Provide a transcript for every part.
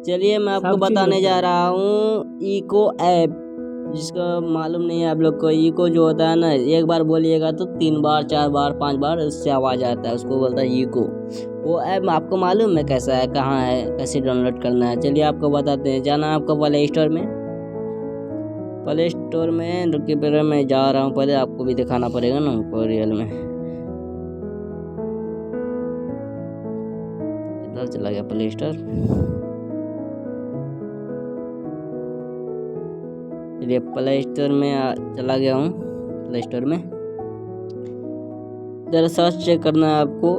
चलिए मैं आपको सब चीज बताने होता जा है। रहा हूँ इको ऐप, जिसका मालूम नहीं है आप लोग को। इको जो होता है ना, एक बार बोलिएगा तो 3 बार 4 बार 5 बार उससे आवाज़ आता है, उसको बोलता है इको। वो ऐप आपको मालूम है कैसा है, कहाँ है, कैसे डाउनलोड करना है? चलिए आपको बताते हैं। जाना है आपको प्ले स्टोर में। प्ले स्टोर में रुकिए, पहले मैं जा रहा हूँ, पहले आपको भी दिखाना पड़ेगा ना हमको रियल में। इधर चला गया प्ले स्टोर। चलिए प्ले स्टोर में चला गया हूँ। प्ले स्टोर में जरा सर्च चेक करना है आपको,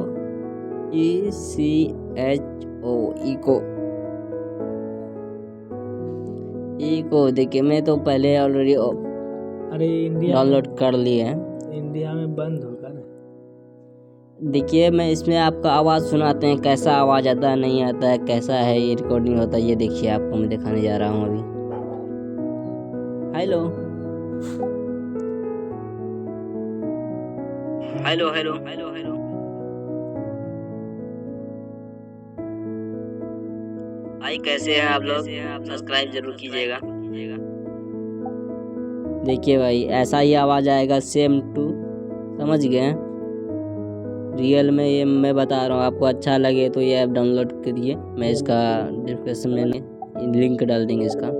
ECHO इको। इको देखिए, मैं तो पहले ऑलरेडी अरे इंडिया डाउनलोड कर लिए हैं। में बंद होगा ना। देखिए मैं इसमें आपका आवाज़ सुनाते हैं, कैसा आवाज़ आता है, नहीं आता है, कैसा है ये रिकॉर्डिंग होता है, ये देखिए आपको मैं दिखाने जा रहा हूँ अभी। Hello hello hello hello hello. भाई कैसे हैं आप लोग? सब्सक्राइब जरूर कीजिएगा। देखिए भाई, ऐसा ही आवाज़ आएगा सेम टू, समझ गए? रियल में ये मैं बता रहा हूँ। आपको अच्छा लगे तो ये ऐप डाउनलोड करिए। मैं इसका डिस्क्रिप्शन में लिंक डाल देंगे इसका।